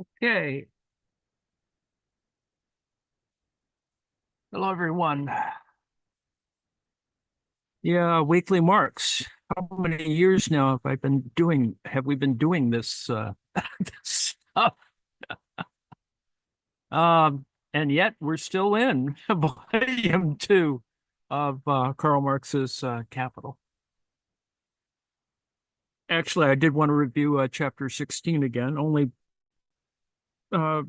Okay. Hello, everyone. Yeah, weekly Marx. How many years now have we been doing this, this stuff? And yet we're still in volume two of Karl Marx's Capital. Actually, I did want to review chapter 16 again, only uh,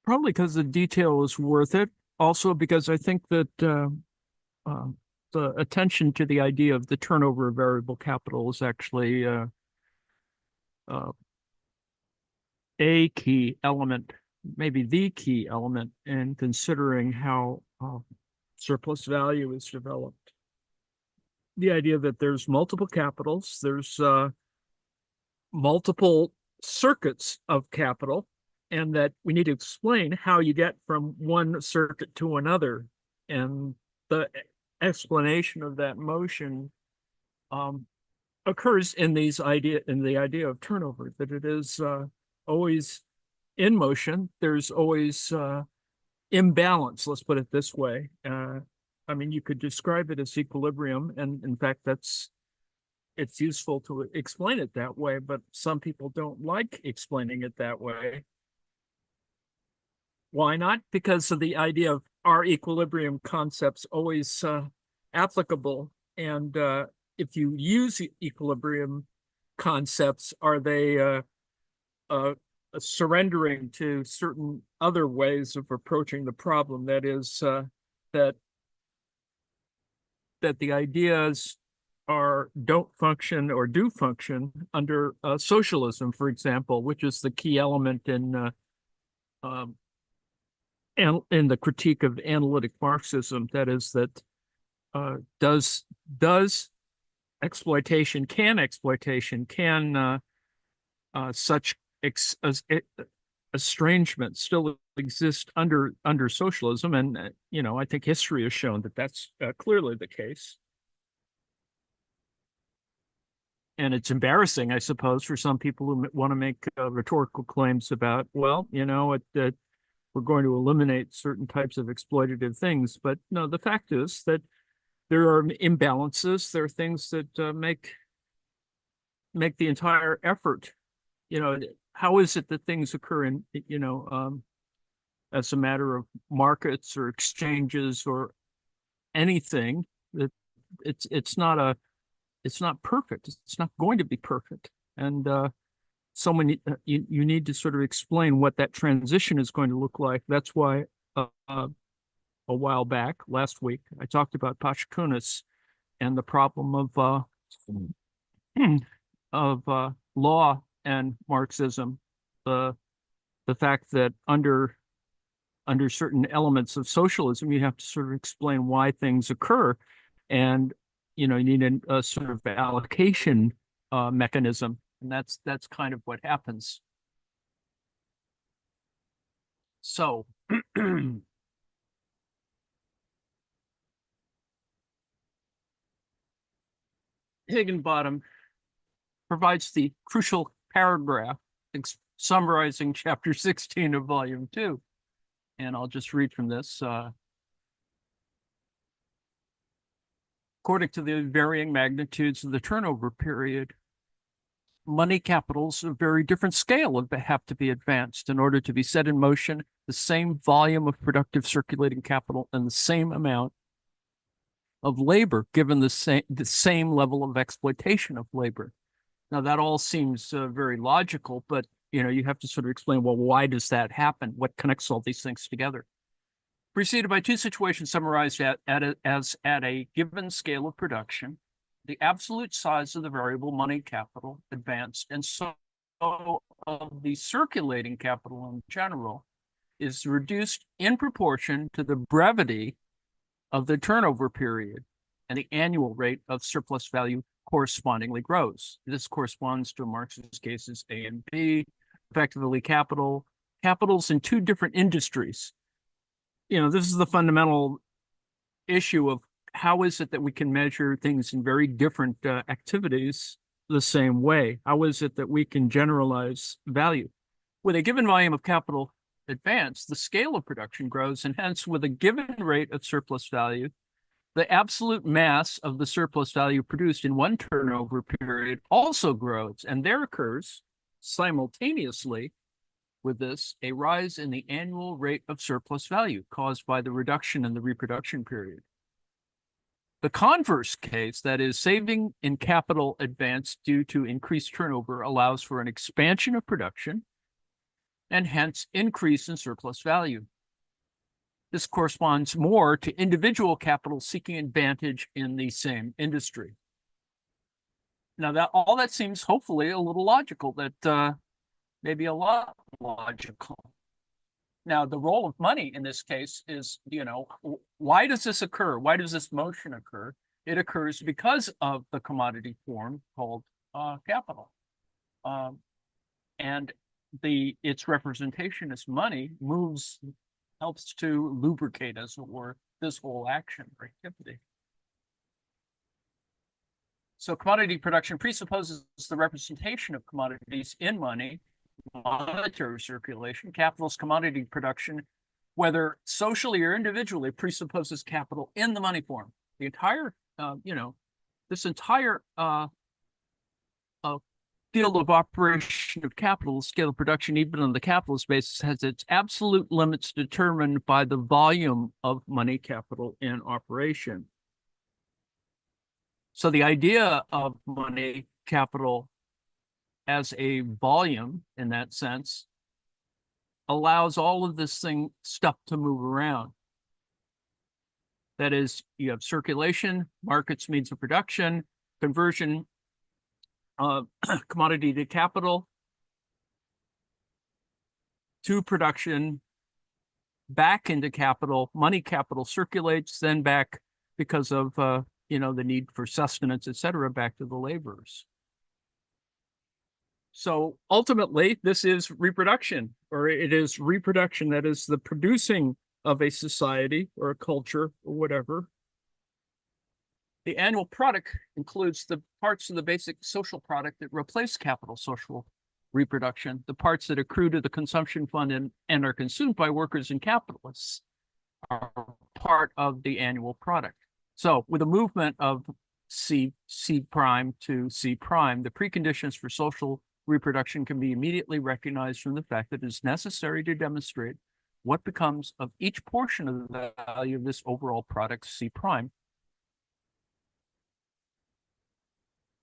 probably because the detail is worth it. Also, because I think that uh, the attention to the idea of the turnover of variable capital is actually uh, a key element, maybe the key element in considering how surplus value is developed. The idea that there's multiple capitals, there's multiple circuits of capital, and that we need to explain how you get from one circuit to another. And the explanation of that motion um, occurs in the idea of turnover, that it is always in motion. There's always imbalance, let's put it this way. I mean, you could describe it as equilibrium, and in fact, it's useful to explain it that way, but some people don't like explaining it that way. Why not? Because of the idea of our equilibrium concepts always applicable. And if you use equilibrium concepts, are they uh, surrendering to certain other ways of approaching the problem? That is, that that the ideas are don't function or do function under socialism, for example, which is the key element um, in the critique of analytic Marxism. That is, that does exploitation can such estrangement still exist under socialism? And I think history has shown that that's clearly the case. And it's embarrassing, I suppose, for some people who want to make rhetorical claims about, well, we're going to eliminate certain types of exploitative things. But no, the fact is that there are imbalances. There are things that make the entire effort. How is it that things occur in, as a matter of markets or exchanges or anything? That it's not perfect. It's not going to be perfect. And you need to sort of explain what that transition is going to look like. That's why a while back, last week, I talked about Pashkunis and the problem of law and Marxism. The fact that under certain elements of socialism, you have to sort of explain why things occur, and you need a sort of allocation mechanism, and that's kind of what happens. So Higginbottom provides the crucial paragraph summarizing chapter 16 of volume 2. And I'll just read from this. According to the varying magnitudes of the turnover period, money capitals of very different scale have to be advanced in order to be set in motion the same volume of productive circulating capital and the same amount of labor, given the same level of exploitation of labor. Now, that all seems very logical, but you have to sort of explain, well, why does that happen? What connects all these things together? Preceded by two situations summarized as at a given scale of production, the absolute size of the variable money capital advanced, and so of the circulating capital in general is reduced in proportion to the brevity of the turnover period, and the annual rate of surplus value correspondingly grows. This corresponds to Marx's cases A and B, effectively capitals in two different industries. This is the fundamental issue of how is it that we can measure things in very different activities the same way? How is it that we can generalize value? With a given volume of capital advanced, the scale of production grows, and hence, with a given rate of surplus value, the absolute mass of the surplus value produced in one turnover period also grows, and there occurs simultaneously with this a rise in the annual rate of surplus value caused by the reduction in the reproduction period. The converse case, that is, saving in capital advanced due to increased turnover, allows for an expansion of production and hence increase in surplus value. This corresponds more to individual capital seeking advantage in the same industry. Now, that all that seems hopefully a little logical, that maybe a lot logical. Now, the role of money in this case is, why does this occur? Why does this motion occur? It occurs because of the commodity form called capital. And its representation as money helps to lubricate, as it were, this whole action or activity. So commodity production presupposes the representation of commodities in money, monetary circulation. Capital's commodity production, whether socially or individually, presupposes capital in the money form. The entire, this entire field of operation of capital, scale of production, even on the capitalist basis, has its absolute limits determined by the volume of money capital in operation. So the idea of money capital as a volume, in that sense, allows all of this stuff to move around. That is, you have circulation, markets, means of production, conversion, commodity to capital, to production, back into capital. Money capital circulates, then back because of the need for sustenance, et cetera, back to the laborers. So ultimately, this is reproduction, or it is reproduction, that is the producing of a society or a culture or whatever. The annual product includes the parts of the basic social product that replace capital social reproduction, the parts that accrue to the consumption fund and are consumed by workers and capitalists are part of the annual product. So with a movement of C prime to C prime, the preconditions for social reproduction can be immediately recognized from the fact that it is necessary to demonstrate what becomes of each portion of the value of this overall product C prime.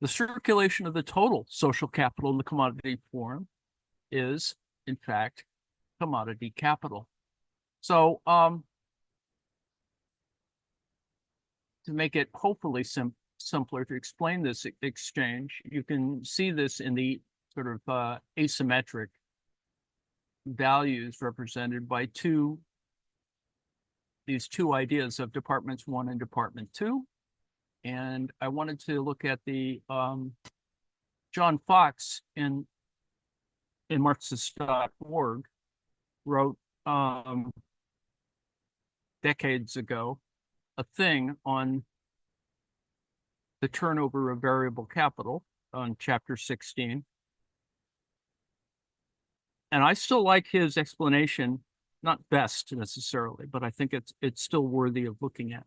The circulation of the total social capital in the commodity form is, in fact, commodity capital. So to make it hopefully simpler to explain this exchange, you can see this in the sort of asymmetric values represented by these two ideas of departments 1 and department 2. And I wanted to look at the John Fox in Marxist.org wrote decades ago a thing on the turnover of variable capital on chapter 16. And I still like his explanation, not best necessarily, but I think it's still worthy of looking at.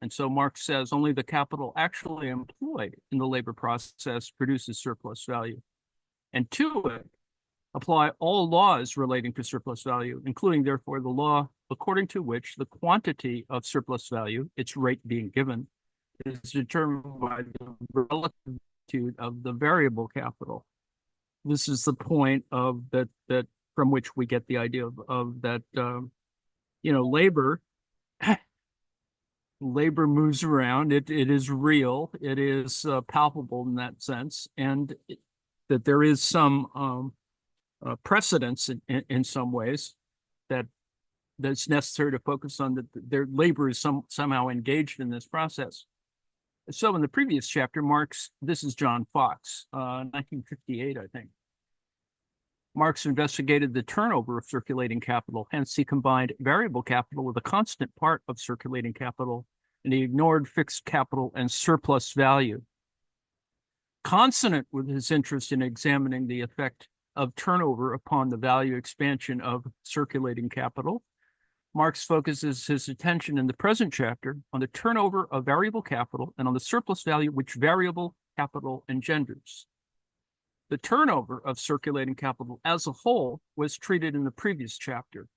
And so Marx says only the capital actually employed in the labor process produces surplus value. And to it, apply all laws relating to surplus value, including, therefore, the law according to which the quantity of surplus value, its rate being given, is determined by the relative of the variable capital. This is the point of that from which we get the idea of that, labor moves around. It is real. It is palpable in that sense, and that there is some precedence in some ways that's necessary to focus on, that their labor is somehow engaged in this process. So in the previous chapter, Marx, this is John Fox, 1958, I think. Marx investigated the turnover of circulating capital. Hence, he combined variable capital with a constant part of circulating capital, and he ignored fixed capital and surplus value. Consonant with his interest in examining the effect of turnover upon the value expansion of circulating capital. Marx focuses his attention in the present chapter on the turnover of variable capital and on the surplus value which variable capital engenders. The turnover of circulating capital as a whole was treated in the previous chapter.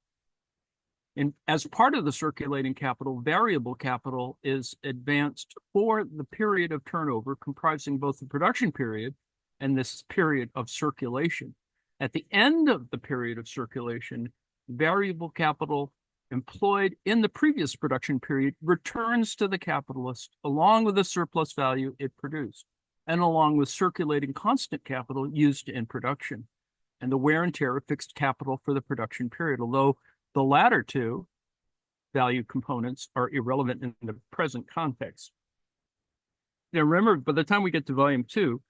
As part of the circulating capital, variable capital is advanced for the period of turnover comprising both the production period and this period of circulation. At the end of the period of circulation, variable capital employed in the previous production period returns to the capitalist along with the surplus value it produced and along with circulating constant capital used in production and the wear and tear of fixed capital for the production period, although the latter two value components are irrelevant in the present context. Now, remember, by the time we get to volume 2,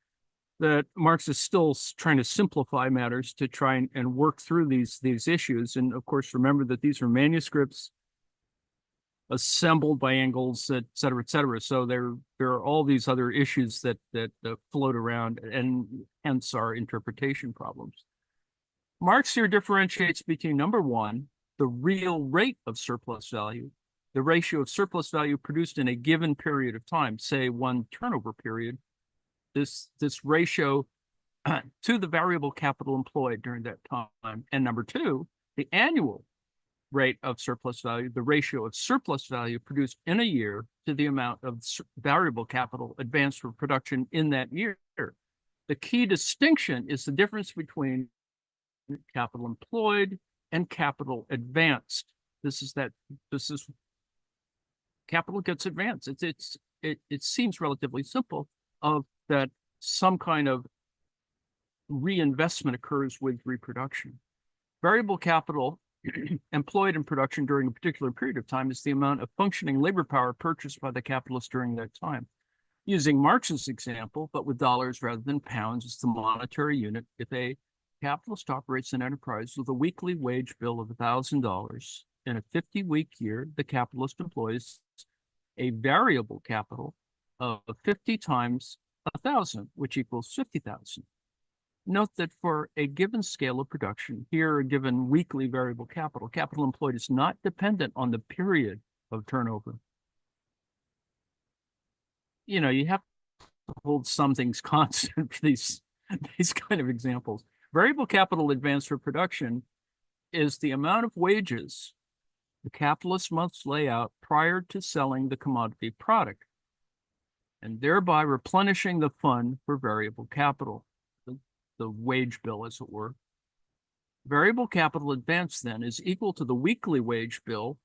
that Marx is still trying to simplify matters to try and work through these issues. And of course, remember that these are manuscripts assembled by Engels, et cetera, et cetera. So there are all these other issues that float around, and hence our interpretation problems. Marx here differentiates between, number one, the real rate of surplus value, the ratio of surplus value produced in a given period of time, say one turnover period, this ratio to the variable capital employed during that time. And number two, the annual rate of surplus value, the ratio of surplus value produced in a year to the amount of variable capital advanced for production in that year. The key distinction is the difference between capital employed and capital advanced. This is capital gets advanced. It seems relatively simple of that some kind of reinvestment occurs with reproduction. Variable capital employed in production during a particular period of time is the amount of functioning labor power purchased by the capitalist during that time. Using Marx's example, but with dollars rather than pounds, it's the monetary unit. If a capitalist operates an enterprise with a weekly wage bill of $1,000 in a 50-week year, the capitalist employs a variable capital of 50 times 1,000, which equals 50,000. Note that for a given scale of production, here a given weekly variable capital employed is not dependent on the period of turnover. You know, you have to hold some things constant for these kind of examples. Variable capital advanced for production is the amount of wages the capitalist must lay out prior to selling the commodity product, and thereby replenishing the fund for variable capital, the wage bill, as it were. Variable capital advance, then, is equal to the weekly wage bill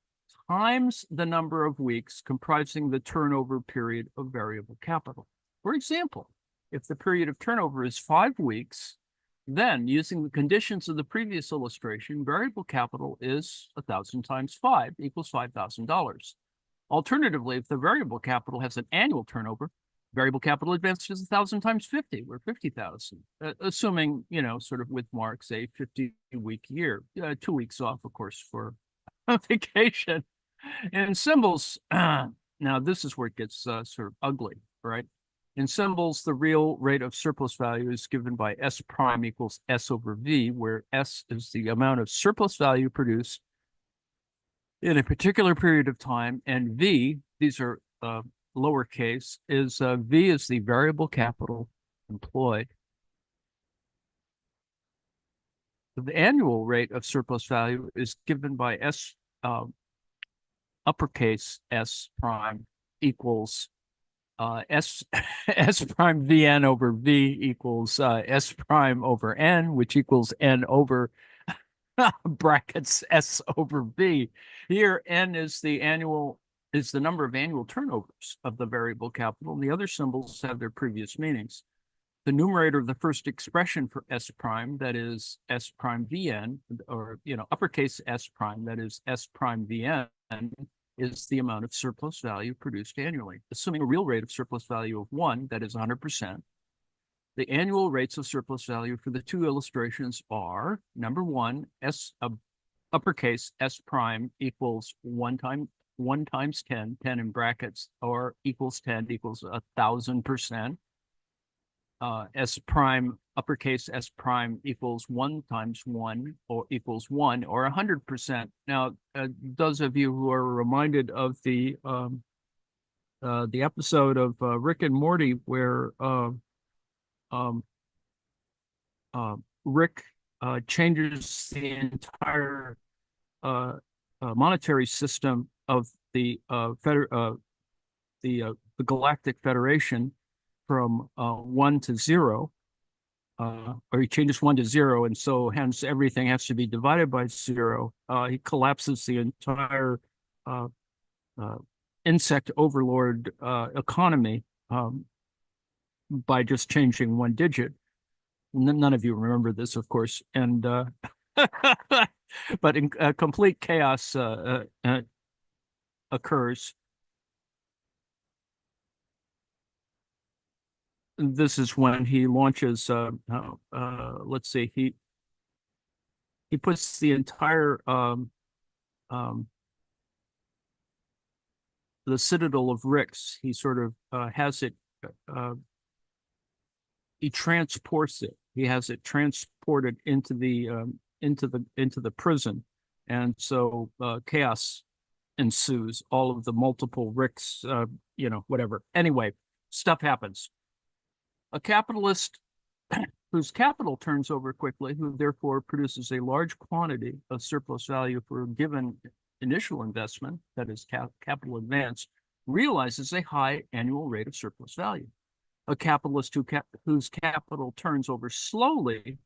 times the number of weeks comprising the turnover period of variable capital. For example, if the period of turnover is 5 weeks, then, using the conditions of the previous illustration, variable capital is 1,000 times 5 equals $5,000. Alternatively, if the variable capital has an annual turnover, variable capital advanced is 1,000 times 50, or 50,000, assuming, you know, sort of with Marx, a 50-week year, 2 weeks off, of course, for vacation. And symbols, now this is where it gets sort of ugly, right? In symbols, the real rate of surplus value is given by S prime equals S over V, where S is the amount of surplus value produced in a particular period of time, and V, these are lowercase, is V is the variable capital employed. The annual rate of surplus value is given by S uppercase S prime equals S prime Vn over V equals S prime over N, which equals N over brackets S over V. Here, N is the number of annual turnovers of the variable capital, and the other symbols have their previous meanings. The numerator of the first expression for S prime, that is S prime Vn, or, you know, uppercase S prime, that is S prime Vn, is the amount of surplus value produced annually. Assuming a real rate of surplus value of 1, that is 100%, the annual rates of surplus value for the two illustrations are, number one, uppercase S prime equals 1 times 10, 10 in brackets, or equals 10 equals 1,000%. S prime uppercase S prime equals 1 times 1 or equals 1 or 100%. Now, those of you who are reminded of the episode of Rick and Morty where um, Rick changes the entire monetary system of the the Galactic Federation from 1 to 0, or he changes 1 to 0, and so hence everything has to be divided by 0. He collapses the entire uh, insect overlord economy by just changing one digit. None of you remember this, of course, and but complete chaos occurs. This is when he launches. Let's see, he puts the entire um, the citadel of Ricks. He sort of has it. He transports it. He has it transported into the prison, and so chaos ensues. All of the multiple Ricks, whatever. Anyway, stuff happens. A capitalist whose capital turns over quickly, who therefore produces a large quantity of surplus value for a given initial investment, that is capital advance, realizes a high annual rate of surplus value. A capitalist whose capital turns over slowly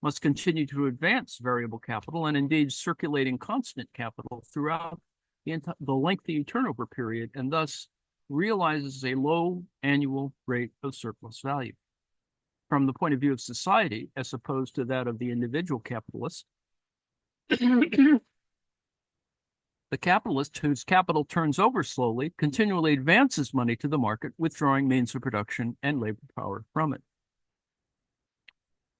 must continue to advance variable capital and indeed circulating constant capital throughout the lengthy turnover period, and thus realizes a low annual rate of surplus value. From the point of view of society, as opposed to that of the individual capitalist, the capitalist whose capital turns over slowly continually advances money to the market, withdrawing means of production and labor power from it.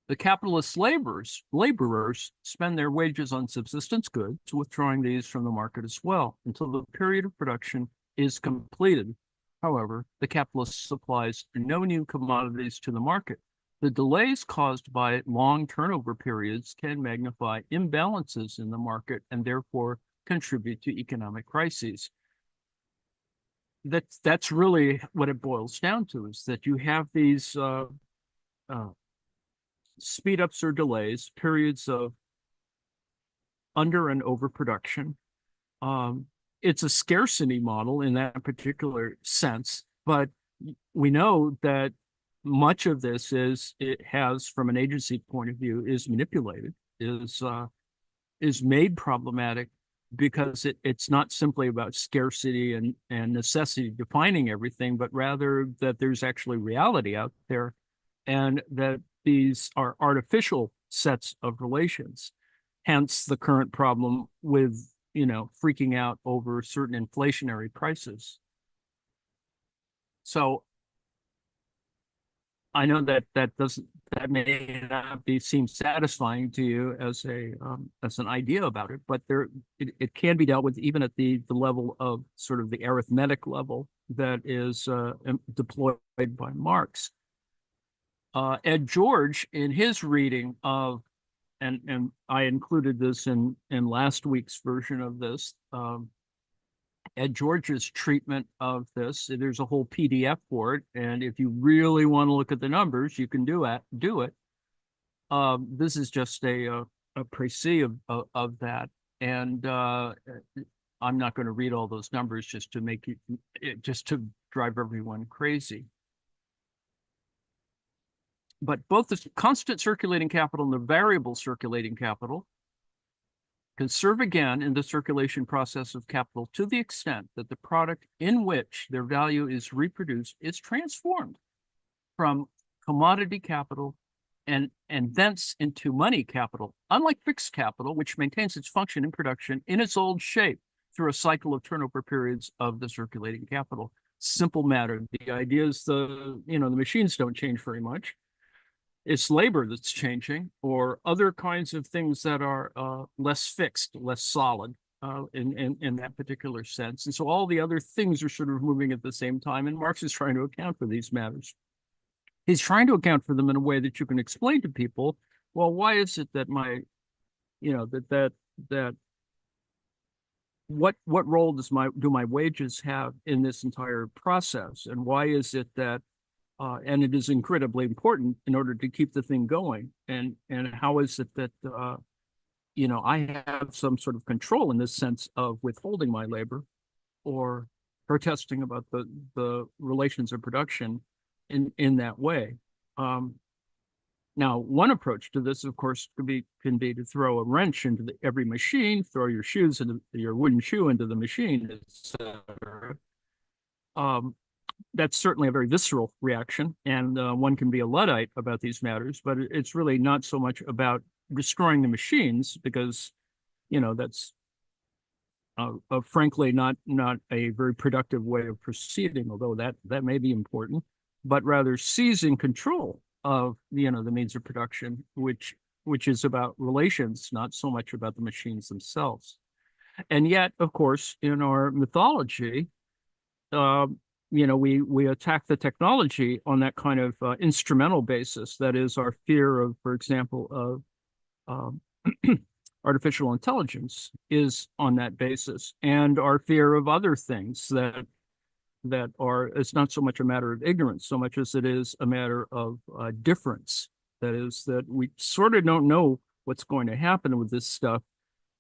The capitalist laborers spend their wages on subsistence goods, withdrawing these from the market as well until the period of production is completed. However, the capitalist supplies no new commodities to the market. The delays caused by long turnover periods can magnify imbalances in the market and therefore contribute to economic crises. That's really what it boils down to, is that you have these speed ups or delays, periods of under and overproduction. It's a scarcity model in that particular sense, but we know that much of this it has, from an agency point of view, is manipulated, is made problematic because it's not simply about scarcity and necessity defining everything, but rather that there's actually reality out there, and that these are artificial sets of relations. Hence the current problem with, freaking out over certain inflationary prices. So I know that may not seem satisfying to you as an idea about it, but it can be dealt with even at the level of sort of the arithmetic level that is deployed by Marx. Ed George, in his reading of, and I included this in last week's version of this, Ed George's treatment of this. There's a whole PDF for it, and if you really want to look at the numbers, you can do it. This is just a précis of that, and I'm not going to read all those numbers just to drive everyone crazy. But both the constant circulating capital and the variable circulating capital can serve again in the circulation process of capital to the extent that the product in which their value is reproduced is transformed from commodity capital and thence into money capital, unlike fixed capital, which maintains its function in production in its old shape through a cycle of turnover periods of the circulating capital. Simple matter. The idea is the machines don't change very much. It's labor that's changing, or other kinds of things that are less fixed, less solid in that particular sense. And so all the other things are sort of moving at the same time, and Marx is trying to account for these matters. he's trying to account for them in a way that you can explain to people. Well, why is it that my, that what role do my wages have in this entire process, and why is it that and it is incredibly important in order to keep the thing going, and how is it that I have some sort of control in this sense of withholding my labor or protesting about the relations of production in that way. Now, one approach to this, of course, can be to throw a wrench into every machine, throw your wooden shoe into the machine, etc. That's certainly a very visceral reaction, and one can be a Luddite about these matters, but it's really not so much about destroying the machines, because that's frankly not a very productive way of proceeding, although that may be important, but rather seizing control of the means of production, which is about relations, not so much about the machines themselves. And yet, of course, in our mythology, we attack the technology on that kind of instrumental basis. That is, our fear of, for example, of artificial intelligence is on that basis, and our fear of other things that are, it's not so much a matter of ignorance so much as it is a matter of difference. That is, that we sort of don't know what's going to happen with this stuff,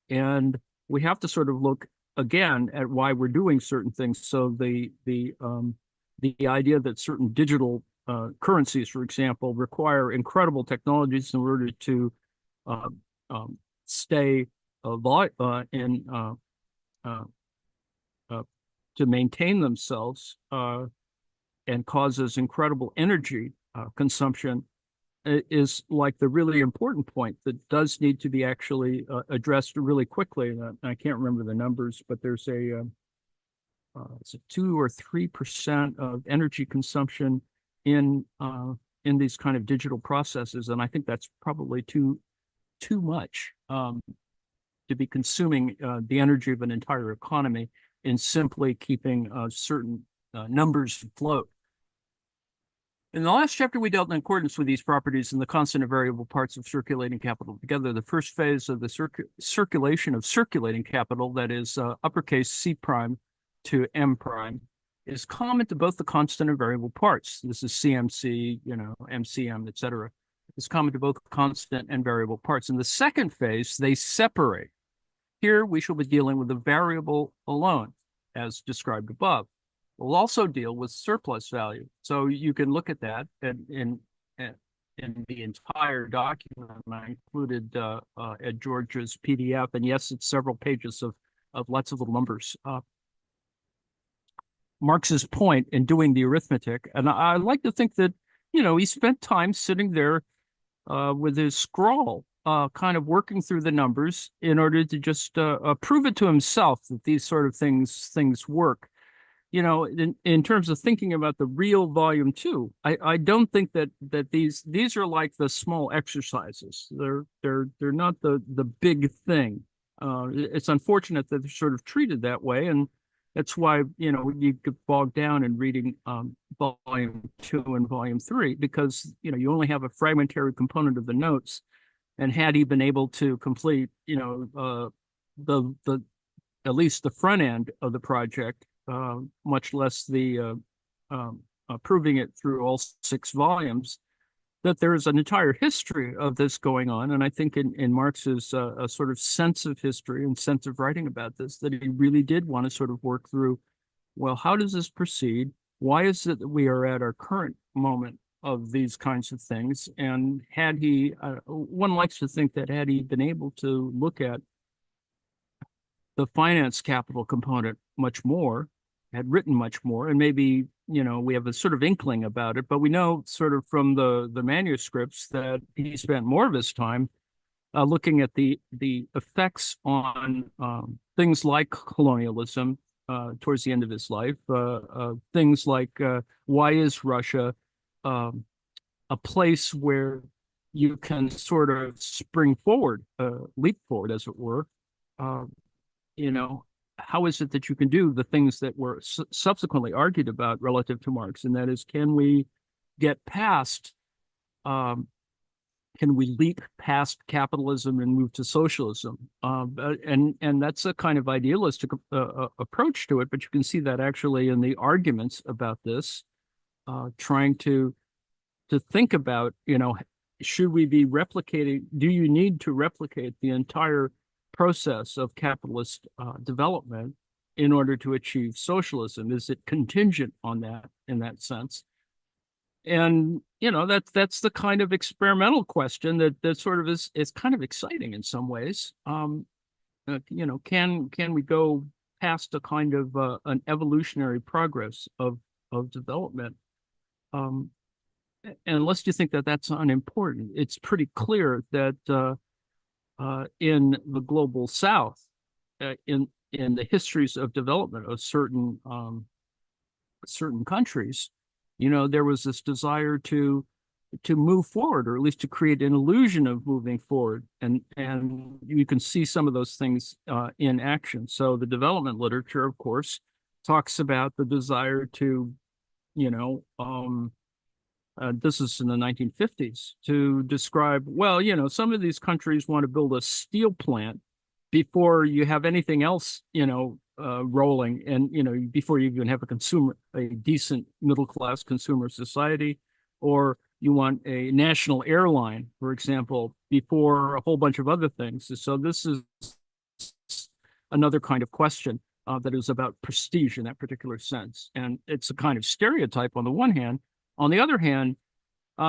and we have to sort of look again at why we're doing certain things. So the idea that certain digital currencies, for example, require incredible technologies in order to stay in to maintain themselves, and causes incredible energy consumption, is like the really important point that does need to be actually addressed really quickly. And I can't remember the numbers, but there's it's a 2 or 3% of energy consumption in these kind of digital processes, and I think that's probably too much to be consuming the energy of an entire economy in simply keeping certain numbers afloat. In the last chapter, we dealt in accordance with these properties and the constant and variable parts of circulating capital together. The first phase of the circulation of circulating capital, that is uppercase C prime to M prime, is common to both the constant and variable parts. This is CMC, MCM, etc. It's common to both constant and variable parts. In the second phase, they separate. Here, we shall be dealing with the variable alone, as described above. We'll also deal with surplus value. So you can look at that in the entire document. I included at George's PDF, and yes, it's several pages of lots of little numbers. Marx's point in doing the arithmetic, and I like to think that, he spent time sitting there with his scrawl, kind of working through the numbers in order to just prove it to himself that these sort of things work. In terms of thinking about the real volume two, I don't think that these are like the small exercises. They're not the big thing. It's unfortunate that they're sort of treated that way, and that's why you get bogged down in reading volume 2 and volume 3, because you only have a fragmentary component of the notes. And had he been able to complete the at least the front end of the project, much less the proving it through all 6 volumes, that there is an entire history of this going on. And I think in Marx's a sort of sense of history and sense of writing about this, that he really did want to sort of work through, well, how does this proceed? Why is it that we are at our current moment of these kinds of things? And had he, one likes to think that had he been able to look at the finance capital component much more, had written much more, and maybe we have a sort of inkling about it, but we know sort of from the manuscripts that he spent more of his time looking at the effects on things like colonialism towards the end of his life, things like why is Russia a place where you can sort of spring forward, leap forward, as it were. How is it that you can do the things that were subsequently argued about relative to Marx? And that is, can we get past, um, can we leap past capitalism and move to socialism? And that's a kind of idealistic approach to it, but you can see that actually in the arguments about this, trying to think about, should we be replicating, do you need to replicate the entire process of capitalist development in order to achieve socialism? Is it contingent on that in that sense? And that's the kind of experimental question that sort of is kind of exciting in some ways. Can we go past a kind of an evolutionary progress of development? Um, and unless you think that that's unimportant, it's pretty clear that in the global South, in the histories of development of certain countries, there was this desire to move forward, or at least to create an illusion of moving forward, and you can see some of those things in action. So the development literature, of course, talks about the desire to, this is in the 1950s, to describe, well, some of these countries want to build a steel plant before you have anything else, rolling, and before you even have a decent middle class consumer society, or you want a national airline, for example, before a whole bunch of other things. So this is another kind of question that is about prestige in that particular sense, and it's a kind of stereotype on the one hand. On the other hand,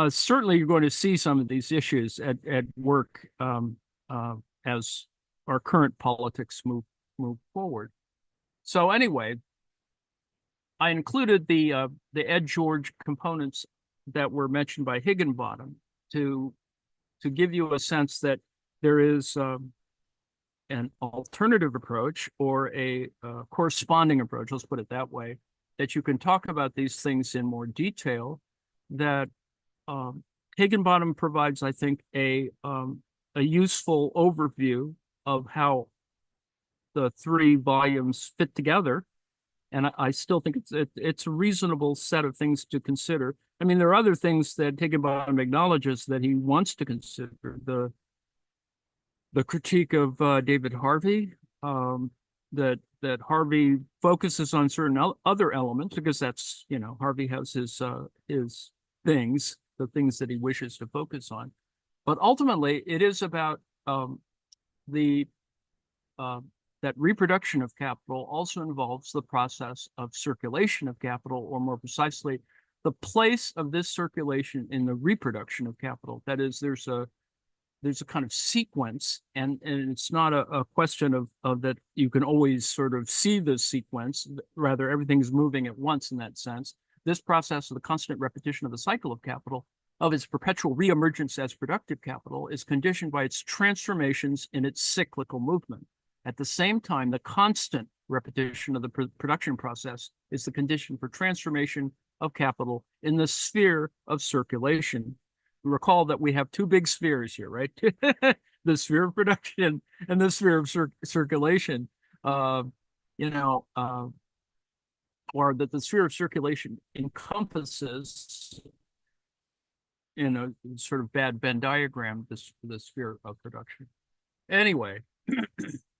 certainly you're going to see some of these issues at work as our current politics move forward. So anyway, I included the Ed George components that were mentioned by Higginbottom to give you a sense that there is an alternative approach, or a corresponding approach, let's put it that way, that you can talk about these things in more detail, that Higginbottom provides, I think, a useful overview of how the three volumes fit together. And I still think it's a reasonable set of things to consider. I mean, there are other things that Higginbottom acknowledges that he wants to consider. The critique of David Harvey, that Harvey focuses on certain other elements, because that's, Harvey has his things, the things that he wishes to focus on. But ultimately, it is about the that reproduction of capital also involves the process of circulation of capital, or more precisely, the place of this circulation in the reproduction of capital. That is, there's a kind of sequence, and it's not a question of that you can always sort of see the sequence. Rather, everything's moving at once in that sense. This process of the constant repetition of the cycle of capital, of its perpetual reemergence as productive capital, is conditioned by its transformations in its cyclical movement. At the same time, the constant repetition of the production process is the condition for transformation of capital in the sphere of circulation. Recall that we have two big spheres here, right? The sphere of production and the sphere of circulation. Or that the sphere of circulation encompasses, in a sort of bad Venn diagram, the sphere of production. Anyway,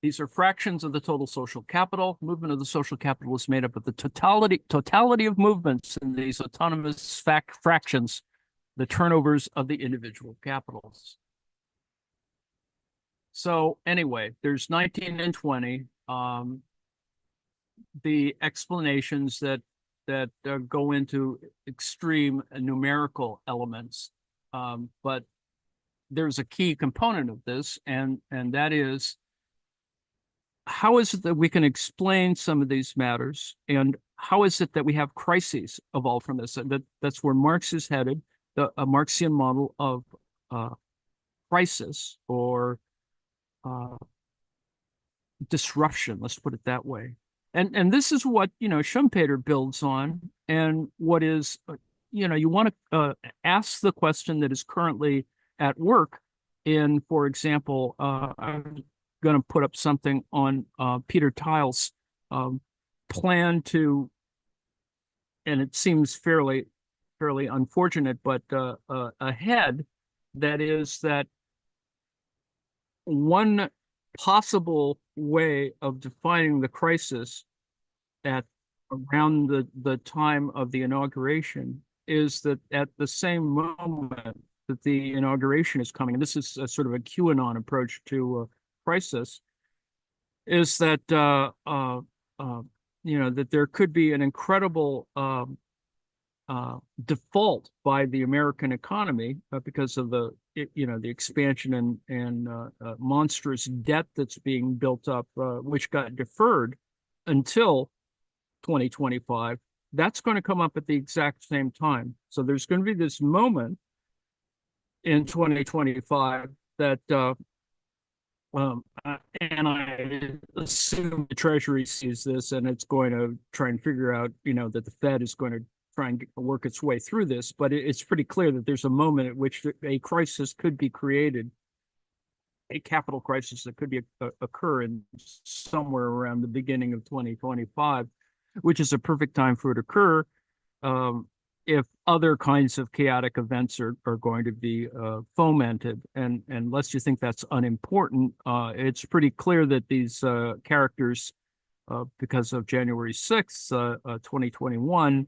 these are fractions of the total social capital. Movement of the social capital is made up of the totality of movements in these autonomous fractions, the turnovers of the individual capitals. So anyway, there's 19 and 20. The explanations that go into extreme numerical elements, but there's a key component of this, and that is, how is it that we can explain some of these matters, and how is it that we have crises evolve from this? And that's where Marx is headed, a Marxian model of crisis, or disruption, let's put it that way. And this is what, Schumpeter builds on, and what is, you want to ask the question that is currently at work in, for example, I'm going to put up something on Peter Thiel's plan to, and it seems fairly fairly unfortunate, but ahead. That is that one possible way of defining the crisis at around the time of the inauguration is that at the same moment that the inauguration is coming, and this is a sort of a QAnon approach to crisis, is that that there could be an incredible default by the American economy because of the expansion and monstrous debt that's being built up, which got deferred until 2025. That's going to come up at the exact same time. So there's going to be this moment in 2025 that and I assume the Treasury sees this and it's going to try and figure out, that the Fed is going to try and work its way through this. But it's pretty clear that there's a moment at which a crisis could be created, a capital crisis that could occur in somewhere around the beginning of 2025, which is a perfect time for it to occur. If other kinds of chaotic events are going to be fomented, and lest you think that's unimportant, it's pretty clear that these characters, because of January 6th, 2021,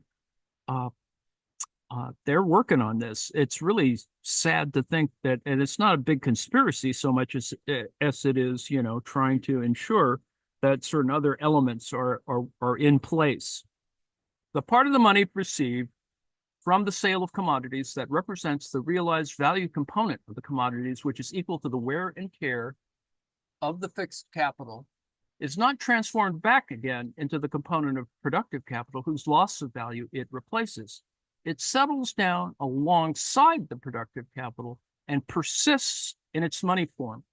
they're working on this. It's really sad to think that, and it's not a big conspiracy so much as it is, trying to ensure that certain other elements are in place. The part of the money received from the sale of commodities that represents the realized value component of the commodities, which is equal to the wear and tear of the fixed capital, is not transformed back again into the component of productive capital whose loss of value it replaces. It settles down alongside the productive capital and persists in its money form.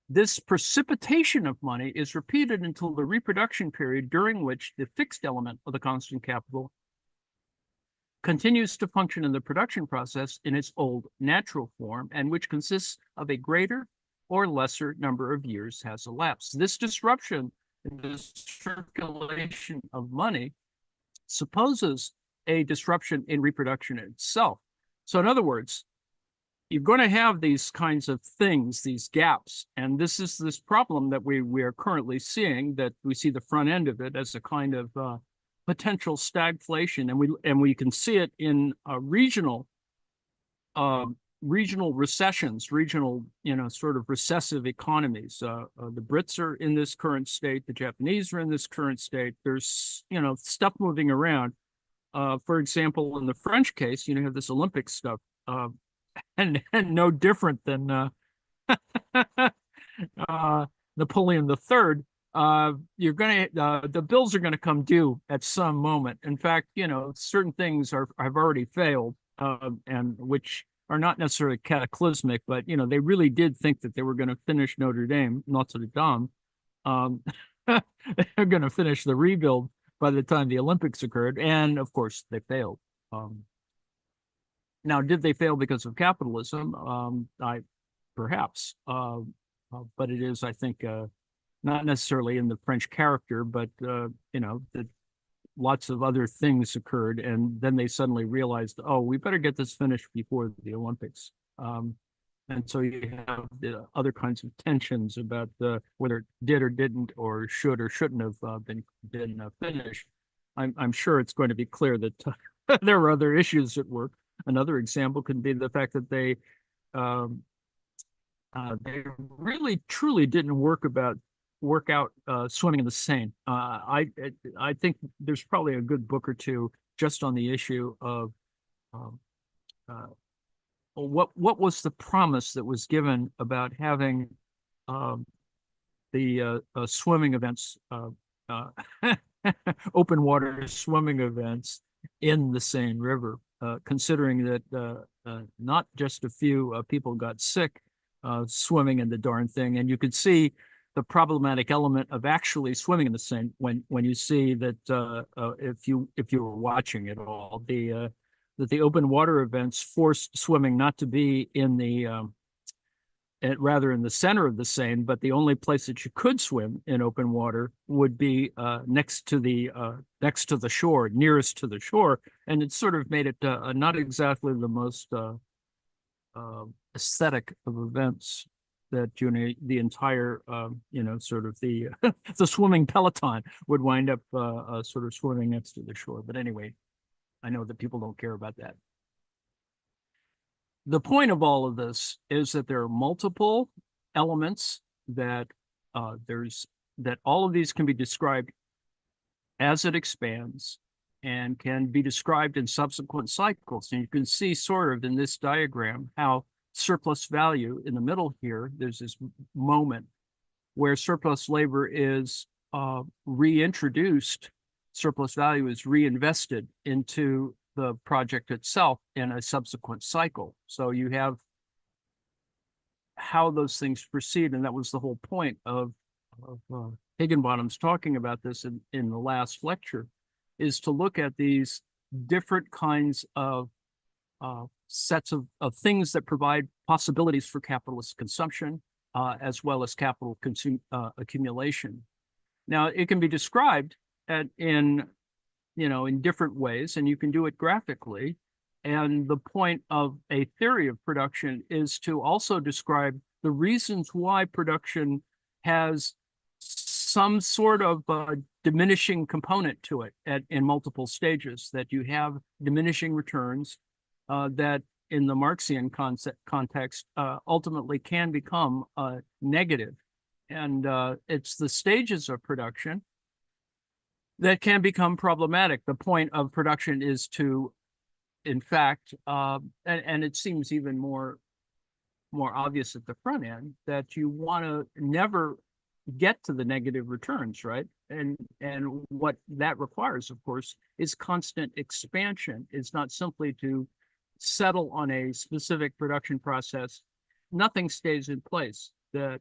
This precipitation of money is repeated until the reproduction period during which the fixed element of the constant capital continues to function in the production process in its old natural form, and which consists of a greater or lesser number of years has elapsed. This disruption in the circulation of money supposes a disruption in reproduction itself. So in other words, you're going to have these kinds of things, these gaps, and this is this problem that we are currently seeing, that we see the front end of it as a kind of potential stagflation, and we can see it in regional recessions, regional sort of recessive economies. The Brits are in this current state, the Japanese are in this current state. There's stuff moving around. For example, in the French case, you have this Olympic stuff, and no different than Napoleon III. You're going to the bills are going to come due at some moment. In fact, certain things have already failed, and which are not necessarily cataclysmic, but they really did think that they were going to finish Notre Dame. They're going to finish the rebuild by the time the Olympics occurred, and of course they failed. Now, did they fail because of capitalism? Perhaps, but it is, I think, not necessarily in the French character, but that lots of other things occurred, and then they suddenly realized, oh, we better get this finished before the Olympics. And so you have the other kinds of tensions about whether it did or didn't, or should or shouldn't have been finished. I'm sure it's going to be clear that there were other issues at work. Another example could be the fact that they really truly didn't work out swimming in the Seine. I think there's probably a good book or two just on the issue of what was the promise that was given about having the swimming events, open water swimming events in the Seine River, considering that not just a few people got sick swimming in the darn thing, and you could see the problematic element of actually swimming in the Seine when you see that if you were watching it all, that the open water events forced swimming not to be in the rather in the center of the Seine, but the only place that you could swim in open water would be next to the shore, nearest to the shore, and it sort of made it not exactly the most aesthetic of events that the entire sort of the the swimming peloton would wind up sort of swimming next to the shore. But anyway, I know that people don't care about that. The point of all of this is that there are multiple elements that that all of these can be described as it expands and can be described in subsequent cycles. And you can see sort of in this diagram how surplus value in the middle here, there's this moment where surplus labor is reintroduced, surplus value is reinvested into the project itself in a subsequent cycle. So you have how those things proceed, and that was the whole point of Higginbottom's talking about this in the last lecture, is to look at these different kinds of sets of things that provide possibilities for capitalist consumption, as well as capital accumulation. Now, it can be described in different ways, and you can do it graphically. And the point of a theory of production is to also describe the reasons why production has some sort of diminishing component to it in multiple stages, that you have diminishing returns that in the Marxian context ultimately can become negative. And it's the stages of production that can become problematic. The point of production is to, in fact, and it seems even more obvious at the front end, that you want to never get to the negative returns, right? And what that requires, of course, is constant expansion. It's not simply to settle on a specific production process. Nothing stays in place. That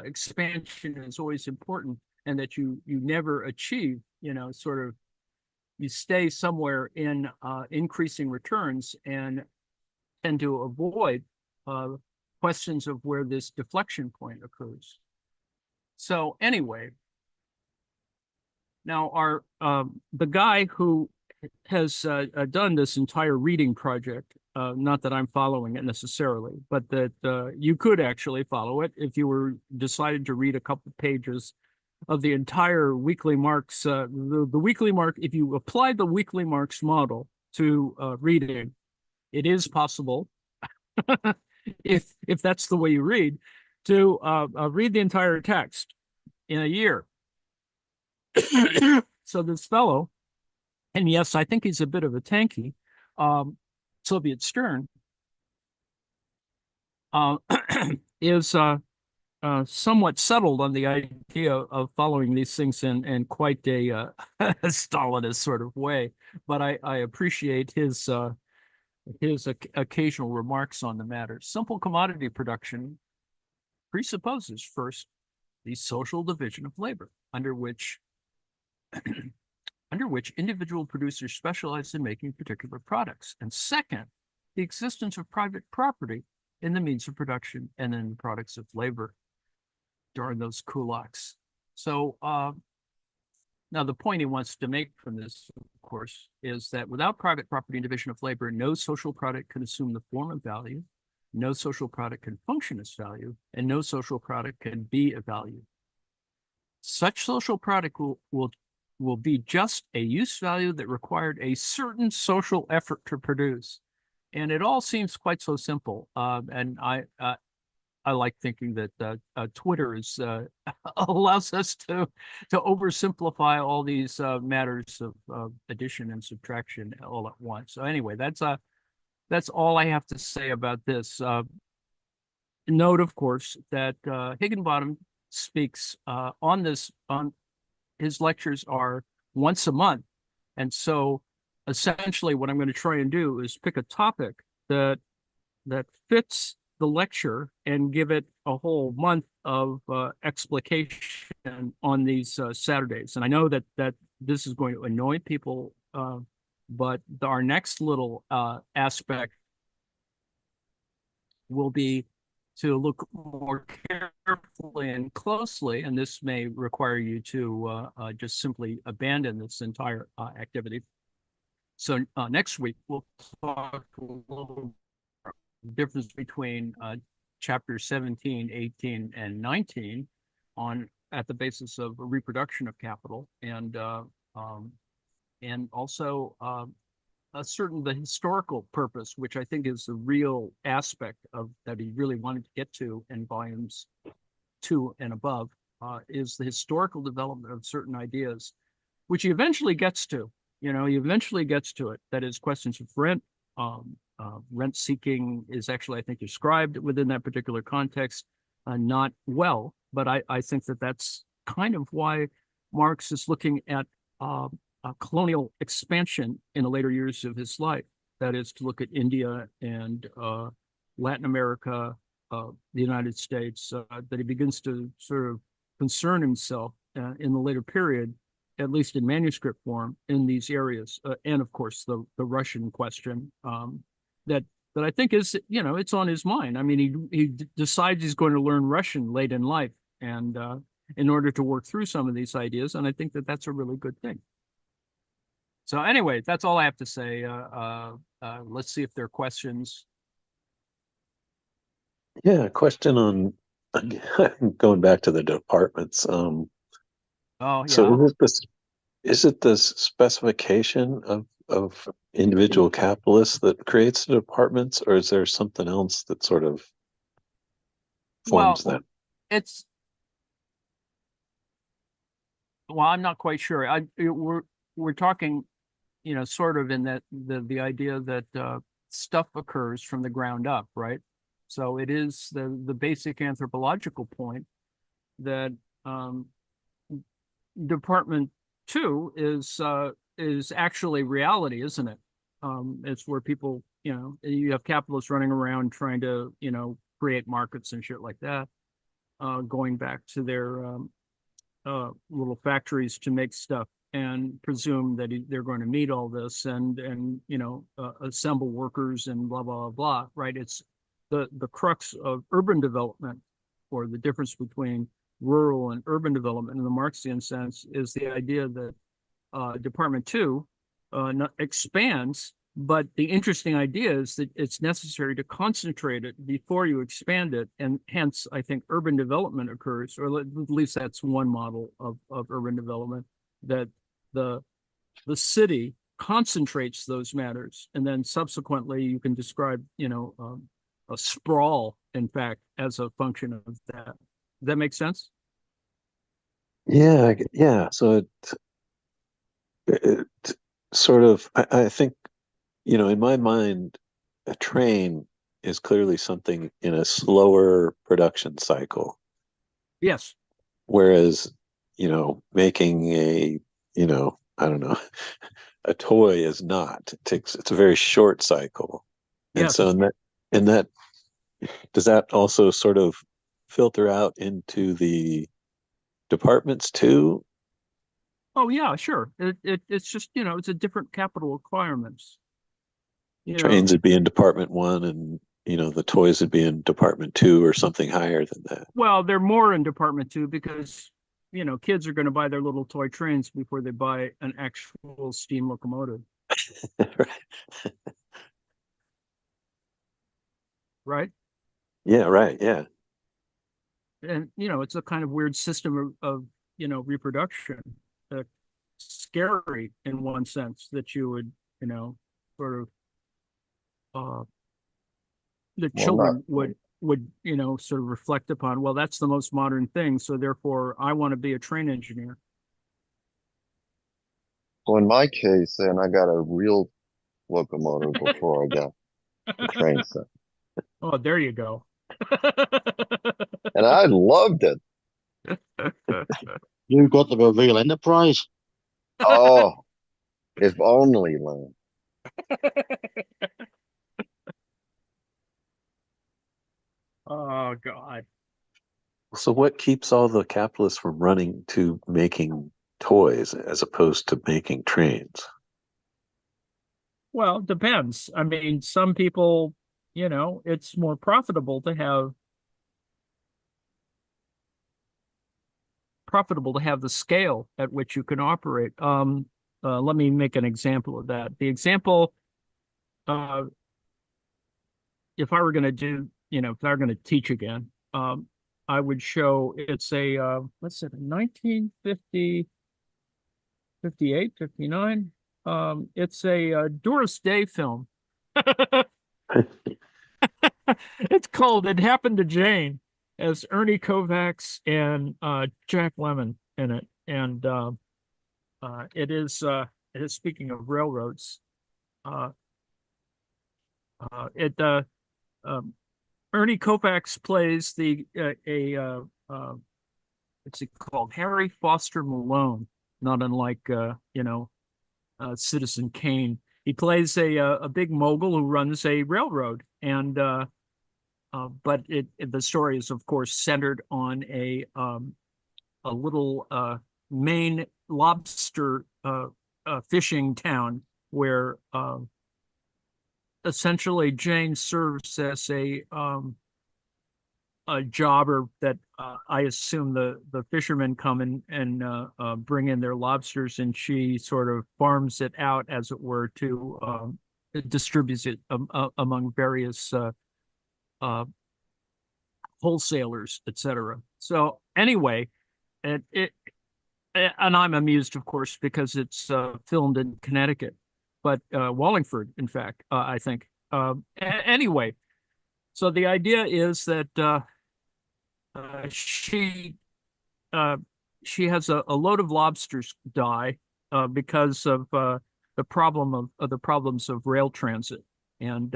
expansion is always important, and that you never achieve, sort of, you stay somewhere in increasing returns and tend to avoid questions of where this deflection point occurs. So anyway, now the guy who has done this entire reading project, not that I'm following it necessarily, but that you could actually follow it if you were decided to read a couple pages of the entire weekly Marx, the weekly Marx. If you apply the weekly Marx model to reading, it is possible, if that's the way you read, to read the entire text in a year. So this fellow, and yes, I think he's a bit of a tanky Soviet Stern, is somewhat settled on the idea of following these things in quite a Stalinist sort of way. But I appreciate his occasional remarks on the matter. Simple commodity production presupposes, first, the social division of labor, under which individual producers specialize in making particular products. And second, the existence of private property in the means of production and in the products of labor during those kulaks. So now the point he wants to make from this, of course, is that without private property and division of labor, no social product can assume the form of value, no social product can function as value, and no social product can be a value. Such social product will be just a use value that required a certain social effort to produce. And it all seems quite so simple. And I like thinking that Twitter allows us to oversimplify all these matters of addition and subtraction all at once. So anyway, that's all I have to say about this. Note, of course, that Higginbottom speaks on his lectures are once a month. And so essentially what I'm going to try and do is pick a topic that fits the lecture and give it a whole month of explication on these Saturdays. And I know that this is going to annoy people, but our next little aspect will be to look more carefully and closely, and this may require you to just simply abandon this entire activity. So next week we'll talk a little difference between chapters 17, 18, and 19 on at the basis of reproduction of capital, and also the historical purpose, which I think is the real aspect of that he really wanted to get to in volumes 2 and above, is the historical development of certain ideas, which he eventually gets to. He eventually gets to it. That is, questions of rent. Rent seeking is actually, I think, described within that particular context, not well. But I think that that's kind of why Marx is looking at colonial expansion in the later years of his life. That is, to look at India and Latin America, the United States, that he begins to sort of concern himself in the later period, at least in manuscript form, in these areas. And of course, the Russian question that I think is, it's on his mind. I mean, he decides he's going to learn Russian late in life, and in order to work through some of these ideas. And I think that that's a really good thing. So anyway, that's all I have to say. Let's see if there are questions. Yeah, question on going back to the departments. Oh, So yeah. is it the specification of individual capitalists that creates the departments, or is there something else that sort of forms Well, them? it's I'm not quite sure. We're talking, sort of in that the idea that stuff occurs from the ground up, right? So it is the basic anthropological point that Department 2 is actually reality, isn't it? It's where people, you have capitalists running around trying to, create markets and shit like that, going back to their little factories to make stuff and presume that they're going to meet all this and assemble workers and blah blah blah. Right? It's the crux of urban development, or the difference between rural and urban development in the Marxian sense, is the idea that Department 2 expands, but the interesting idea is that it's necessary to concentrate it before you expand it, and hence I think urban development occurs, or at least that's one model of urban development, that the city concentrates those matters, and then subsequently you can describe a sprawl, in fact, as a function of that. Does that make sense? Yeah, yeah. So it sort of, I think, in my mind, a train is clearly something in a slower production cycle, Yes. whereas, making I don't know, a toy is not. It's a very short cycle. And so Yes. in that, does that also sort of filter out into the departments too? Oh yeah, sure. It's just, it's a different capital requirements. You Trains know, would be in department one, and the toys would be in department two or something higher than that. well, they're more in Department 2 because, kids are going to buy their little toy trains before they buy an actual steam locomotive, right? Yeah, right. Yeah. And, it's a kind of weird system of reproduction, scary in one sense, that you would, sort of, uh, the Well, not children would sort of reflect upon, well, that's the most modern thing, so therefore I want to be a train engineer. well in my case, then I got a real locomotive before I got the train set. Oh, there you go. And I loved it. You got the real enterprise. Oh, if only, Lynn. Oh God. So what keeps all the capitalists from running to making toys as opposed to making trains? Well, it depends. I mean, some people, it's more profitable to have profitable to have the scale at which you can operate. Let me make an example of that. The example, if I were going to do, if I were going to teach again, I would show it's a, what's it, 1950, 58, 59. It's a Doris Day film. It's called It Happened to Jane, as Ernie Kovacs and Jack Lemmon in it. And it is speaking of railroads. It Ernie Kovacs plays what's it called? Harry Foster Malone, not unlike Citizen Kane. He plays a big mogul who runs a railroad, and but the story is of course centered on a little Maine lobster fishing town where essentially Jane serves as a jobber that I assume the fishermen come and bring in their lobsters, and she sort of farms it out, as it were, to distributes it among various wholesalers, etc. So anyway, and I'm amused, of course, because it's filmed in Connecticut, but Wallingford, in fact, I think. Anyway, so the idea is that she has a load of lobsters die because of the problems of rail transit, and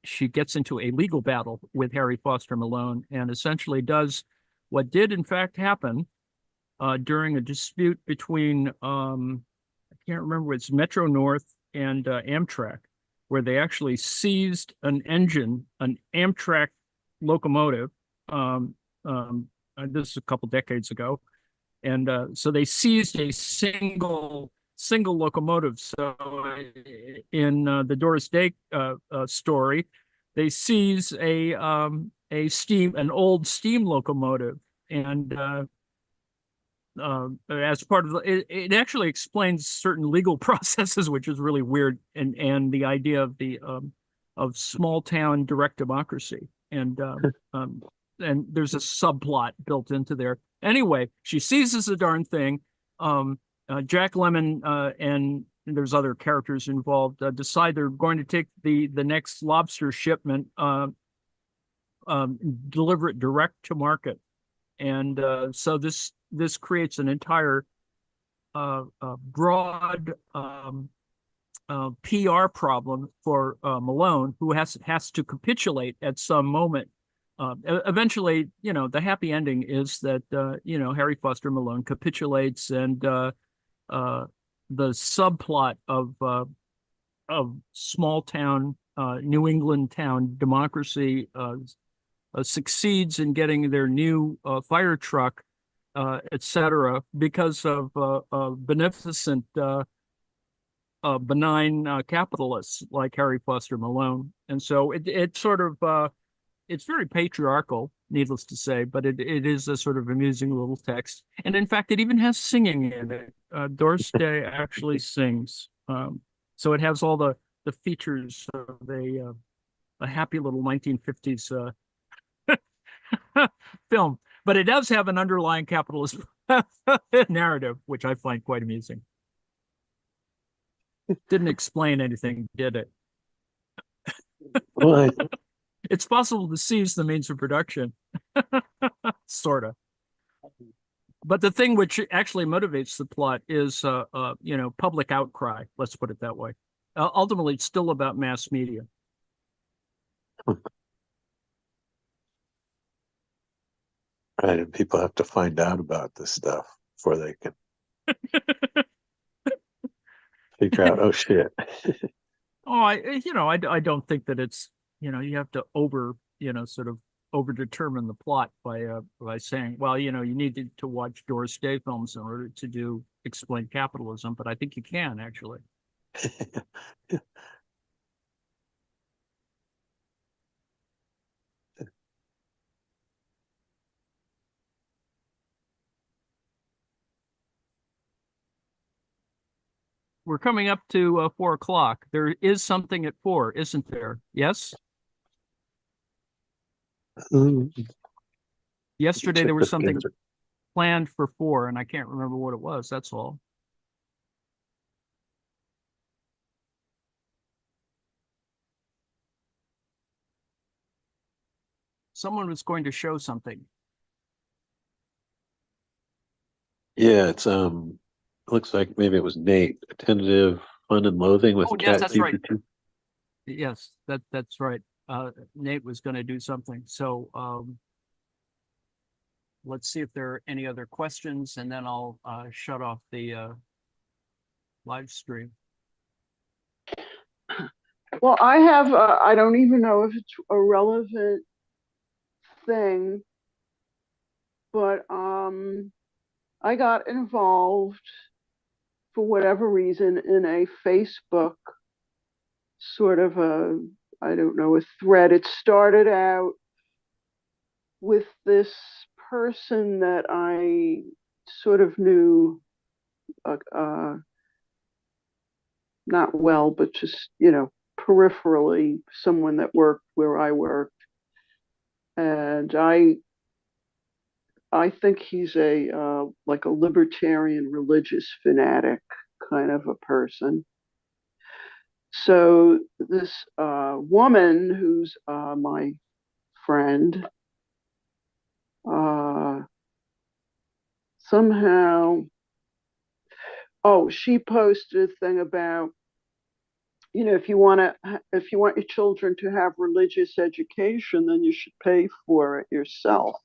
she gets into a legal battle with Harry Foster Malone, and essentially does what did in fact happen during a dispute between I can't remember, it's Metro North and Amtrak, where they actually seized an engine, an Amtrak locomotive. This is a couple decades ago, and so they seized a single locomotive. So in the Doris Day story, they seize an old steam locomotive, and as part of it actually explains certain legal processes, which is really weird, and the idea of small town direct democracy, and there's a subplot built into there. Anyway, she seizes the darn thing. Jack Lemmon and there's other characters involved decide they're going to take the next lobster shipment, deliver it direct to market, and so this creates an entire broad PR problem for Malone, who has to capitulate at some moment. Eventually, the happy ending is that Harry Foster Malone capitulates, and the subplot of small town New England town democracy succeeds in getting their new fire truck, etc., because of beneficent, benign capitalists like Harry Foster Malone. And so it sort of it's very patriarchal, needless to say, but it is a sort of amusing little text. And in fact, it even has singing in it. Doris Day actually sings. So it has all the features of a happy little 1950s film. But it does have an underlying capitalist narrative, which I find quite amusing. Didn't explain anything, did it? Well, It's possible to seize the means of production, sort of. But the thing which actually motivates the plot is, public outcry. Let's put it that way. Ultimately, it's still about mass media. right, and people have to find out about this stuff before they can figure out, oh shit. Oh, I don't think that it's, you have to sort of over determine the plot by saying, well, you need to watch Doris Day films in order to explain capitalism, but I think you can actually. We're coming up to 4 o'clock. There is something at 4, isn't there? Yes? Um, Yesterday check there the was something schedule. planned for 4, and I can't remember what it was. That's all. Someone was going to show something. Yeah, it's looks like maybe it was Nate. Tentative Fun and Loathing with Oh, yes, that's right. ChatGPT. Yes, that's right. Nate was going to do something. So let's see if there are any other questions, and then I'll shut off the live stream. Well, I have, I don't even know if it's a relevant thing, but I got involved for whatever reason in a Facebook sort of a, I don't know, a thread. It started out with this person that I sort of knew, not well, but just, peripherally, someone that worked where I worked. And I think he's a like a libertarian religious fanatic kind of a person. So this woman who's my friend uh, somehow, oh, she posted a thing about, if you want your children to have religious education, then you should pay for it yourself.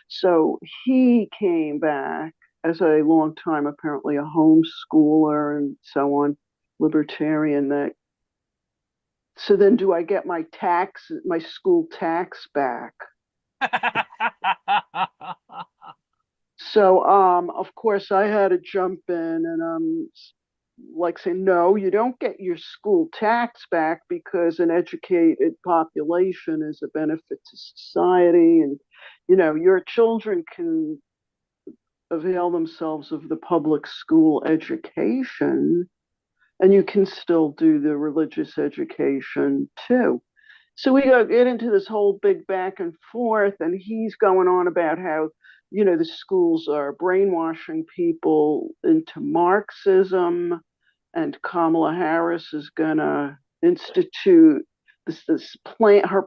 So he came back as a long time, apparently a homeschooler and so on, libertarian. That so then, do I get my school tax back? So of course I had to jump in and like say, no, you don't get your school tax back because an educated population is a benefit to society, and your children can avail themselves of the public school education, and you can still do the religious education too. So we get into this whole big back and forth, and he's going on about how, the schools are brainwashing people into Marxism, and Kamala Harris is going to institute this plan, her